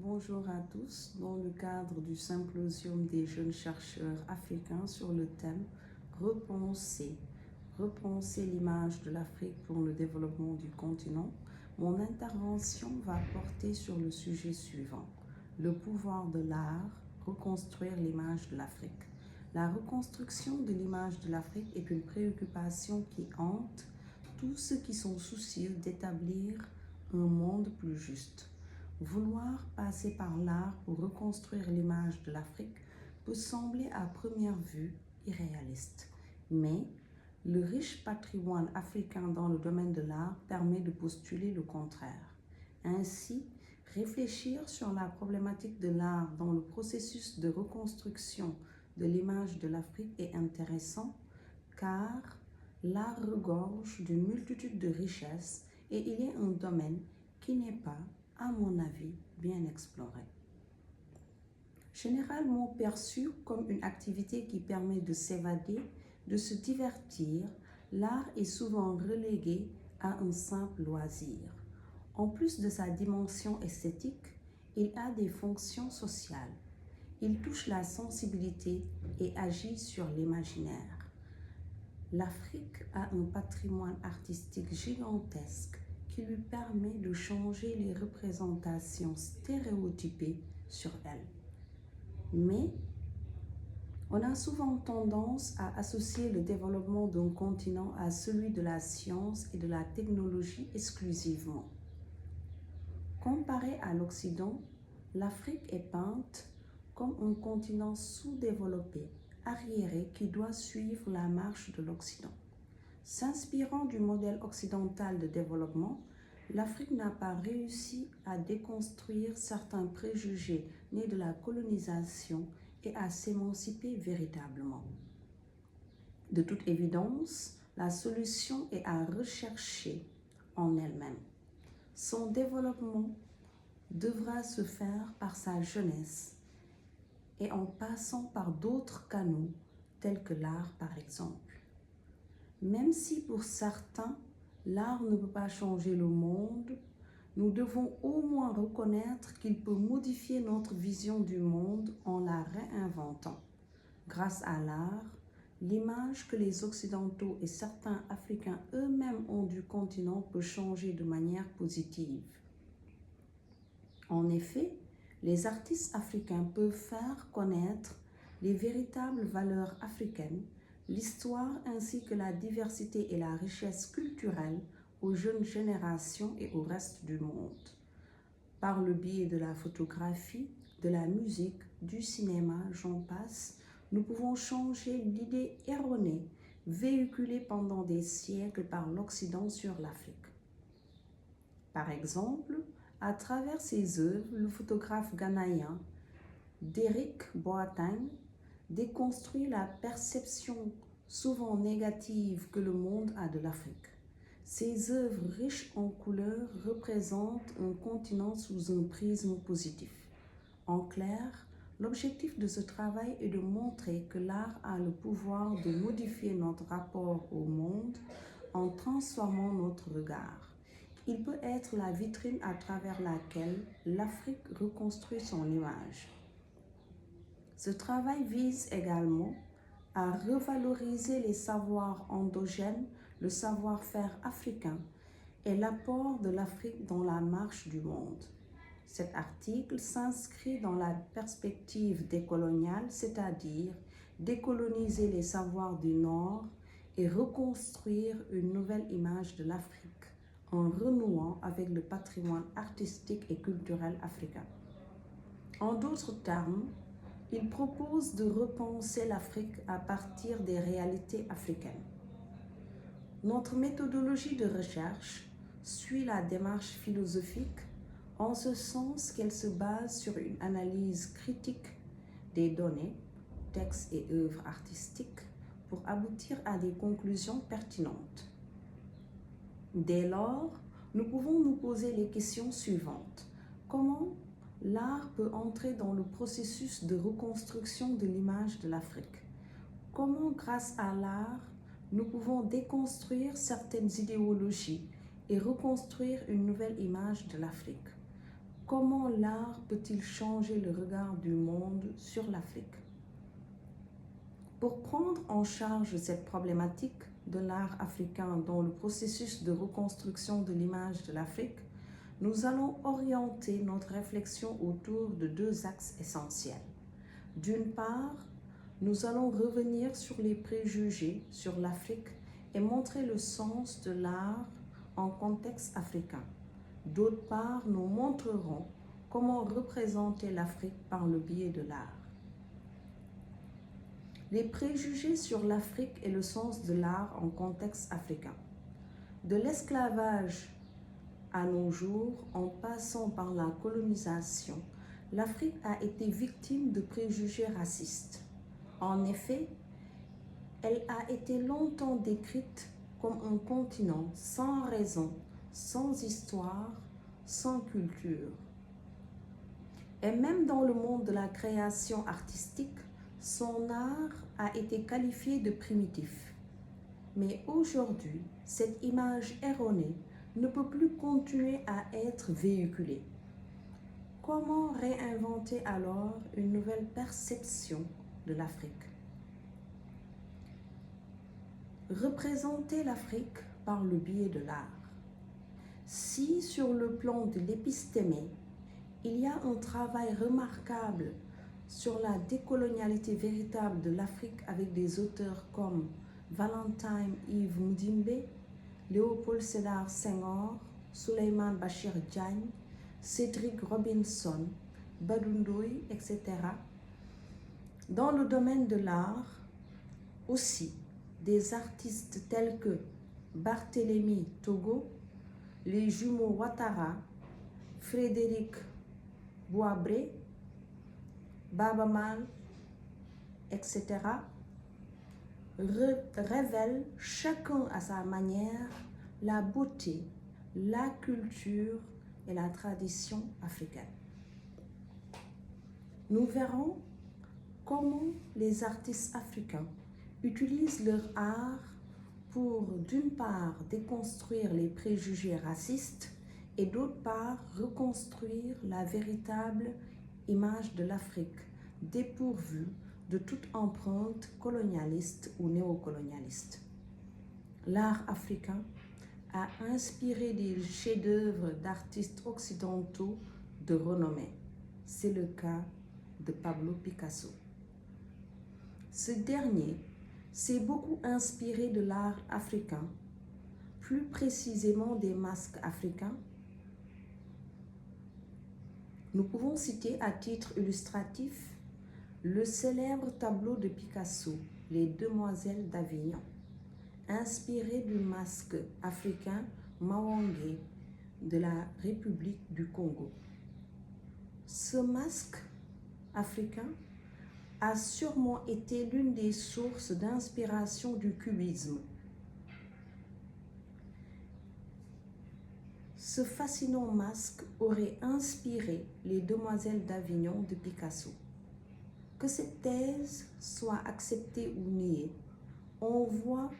Bonjour à tous. Dans le cadre du symposium des jeunes chercheurs africains sur le thème Repenser, repenser l'image de l'Afrique pour le développement du continent, mon intervention va porter sur le sujet suivant: le pouvoir de l'art, reconstruire l'image de l'Afrique. La reconstruction de l'image de l'Afrique est une préoccupation qui hante tous ceux qui sont soucieux d'établir un monde plus juste. Vouloir passer par l'art pour reconstruire l'image de l'Afrique peut sembler à première vue irréaliste, mais le riche patrimoine africain dans le domaine de l'art permet de postuler le contraire. Ainsi, réfléchir sur la problématique de l'art dans le processus de reconstruction de l'image de l'Afrique est intéressant car l'art regorge d'une multitude de richesses et il est un domaine qui n'est pas, à mon avis, bien exploré. Généralement perçu comme une activité qui permet de s'évader, de se divertir, l'art est souvent relégué à un simple loisir. En plus de sa dimension esthétique, il a des fonctions sociales. Il touche la sensibilité et agit sur l'imaginaire. L'Afrique a un patrimoine artistique gigantesque qui lui permet de changer les représentations stéréotypées sur elle. Mais on a souvent tendance à associer le développement d'un continent à celui de la science et de la technologie exclusivement. Comparé à l'Occident, l'Afrique est peinte comme un continent sous-développé, arriéré qui doit suivre la marche de l'Occident. S'inspirant du modèle occidental de développement, l'Afrique n'a pas réussi à déconstruire certains préjugés nés de la colonisation et à s'émanciper véritablement. De toute évidence, la solution est à rechercher en elle-même. Son développement devra se faire par sa jeunesse et en passant par d'autres canaux tels que l'art par exemple. Même si pour certains, l'art ne peut pas changer le monde, nous devons au moins reconnaître qu'il peut modifier notre vision du monde en la réinventant. Grâce à l'art, l'image que les Occidentaux et certains Africains eux-mêmes ont du continent peut changer de manière positive. En effet, les artistes africains peuvent faire connaître les véritables valeurs africaines, l'histoire ainsi que la diversité et la richesse culturelle aux jeunes générations et au reste du monde. Par le biais de la photographie, de la musique, du cinéma, j'en passe, nous pouvons changer l'idée erronée véhiculée pendant des siècles par l'Occident sur l'Afrique. Par exemple, à travers ses œuvres, le photographe ghanéen Derrick Boateng déconstruit la perception souvent négative que le monde a de l'Afrique. Ses œuvres riches en couleurs représentent un continent sous un prisme positif. En clair, l'objectif de ce travail est de montrer que l'art a le pouvoir de modifier notre rapport au monde en transformant notre regard. Il peut être la vitrine à travers laquelle l'Afrique reconstruit son image. Ce travail vise également à revaloriser les savoirs endogènes, le savoir-faire africain et l'apport de l'Afrique dans la marche du monde. Cet article s'inscrit dans la perspective décoloniale, c'est-à-dire décoloniser les savoirs du Nord et reconstruire une nouvelle image de l'Afrique en renouant avec le patrimoine artistique et culturel africain. En d'autres termes, il propose de repenser l'Afrique à partir des réalités africaines. Notre méthodologie de recherche suit la démarche philosophique en ce sens qu'elle se base sur une analyse critique des données, textes et œuvres artistiques pour aboutir à des conclusions pertinentes. Dès lors, nous pouvons nous poser les questions suivantes. Comment l'art peut entrer dans le processus de reconstruction de l'image de l'Afrique? Comment, grâce à l'art, nous pouvons déconstruire certaines idéologies et reconstruire une nouvelle image de l'Afrique? Comment l'art peut-il changer le regard du monde sur l'Afrique? Pour prendre en charge cette problématique de l'art africain dans le processus de reconstruction de l'image de l'Afrique, nous allons orienter notre réflexion autour de deux axes essentiels. D'une part, nous allons revenir sur les préjugés sur l'Afrique et montrer le sens de l'art en contexte africain. D'autre part, nous montrerons comment représenter l'Afrique par le biais de l'art. Les préjugés sur l'Afrique et le sens de l'art en contexte africain. De l'esclavage à nos jours, en passant par la colonisation, l'Afrique a été victime de préjugés racistes. En effet, elle a été longtemps décrite comme un continent sans raison, sans histoire, sans culture. Et même dans le monde de la création artistique, son art a été qualifié de primitif. Mais aujourd'hui, cette image erronée ne peut plus continuer à être véhiculée. Comment réinventer alors une nouvelle perception de l'Afrique? Représenter l'Afrique par le biais de l'art. Si sur le plan de l'épistémé, il y a un travail remarquable sur la décolonialité véritable de l'Afrique avec des auteurs comme Valentine Yves Mudimbe, Léopold Sédar Senghor, Souleymane Bachir Diagne, Cédric Robinson, Badou Ndoye, etc. Dans le domaine de l'art, aussi, des artistes tels que Barthélemy Togo, les jumeaux Ouattara, Frédéric Boisbré, Baba Mal, etc. révèlent chacun à sa manière la beauté, la culture et la tradition africaine. Nous verrons comment les artistes africains utilisent leur art pour, d'une part, déconstruire les préjugés racistes et d'autre part, reconstruire la véritable image de l'Afrique, dépourvue de toute empreinte colonialiste ou néocolonialiste. L'art africain a inspiré des chefs-d'œuvre d'artistes occidentaux de renommée. C'est le cas de Pablo Picasso. Ce dernier s'est beaucoup inspiré de l'art africain, plus précisément des masques africains. Nous pouvons citer à titre illustratif le célèbre tableau de Picasso, Les Demoiselles d'Avignon, inspiré du masque africain Mawangé de la République du Congo. Ce masque africain a sûrement été l'une des sources d'inspiration du cubisme. Ce fascinant masque aurait inspiré Les Demoiselles d'Avignon de Picasso. Que cette thèse soit acceptée ou niée, on voit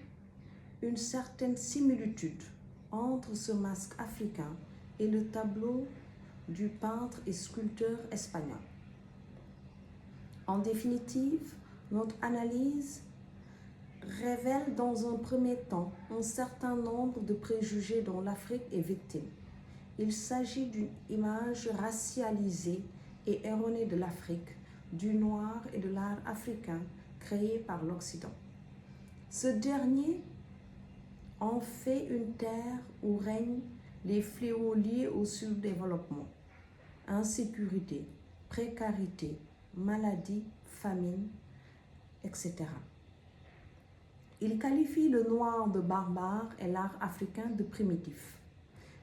une certaine similitude entre ce masque africain et le tableau du peintre et sculpteur espagnol. En définitive, notre analyse révèle dans un premier temps un certain nombre de préjugés dont l'Afrique est victime. Il s'agit d'une image racialisée et erronée de l'Afrique, du noir et de l'art africain créé par l'Occident. Ce dernier en fait une terre où règnent les fléaux liés au sous-développement, insécurité, précarité, maladie, famine, etc. Il qualifie le noir de barbare et l'art africain de primitif.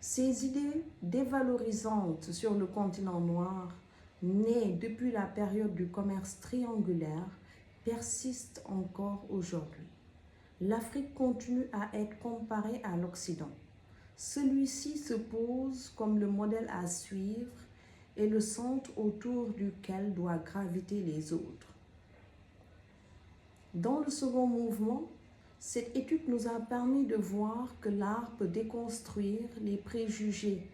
Ces idées dévalorisantes sur le continent noir, nées depuis la période du commerce triangulaire, persistent encore aujourd'hui. L'Afrique continue à être comparée à l'Occident. Celui-ci se pose comme le modèle à suivre et le centre autour duquel doivent graviter les autres. Dans le second mouvement, cette étude nous a permis de voir que l'art peut déconstruire les préjugés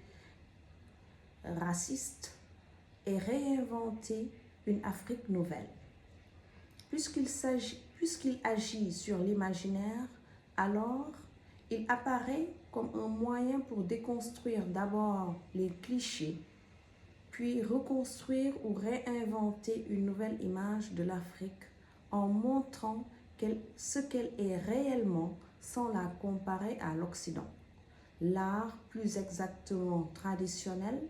raciste et réinventer une Afrique nouvelle. Puisqu'il agit sur l'imaginaire, alors il apparaît comme un moyen pour déconstruire d'abord les clichés, puis reconstruire ou réinventer une nouvelle image de l'Afrique en montrant ce qu'elle est réellement sans la comparer à l'Occident. L'art, plus exactement traditionnel,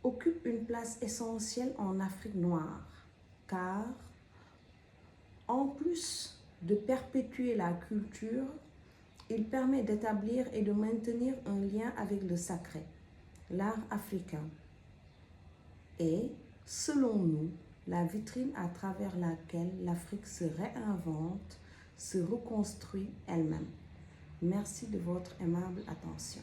occupe une place essentielle en Afrique noire, car en plus de perpétuer la culture, il permet d'établir et de maintenir un lien avec le sacré, l'art africain, et, selon nous, la vitrine à travers laquelle l'Afrique se réinvente, se reconstruit elle-même. Merci de votre aimable attention.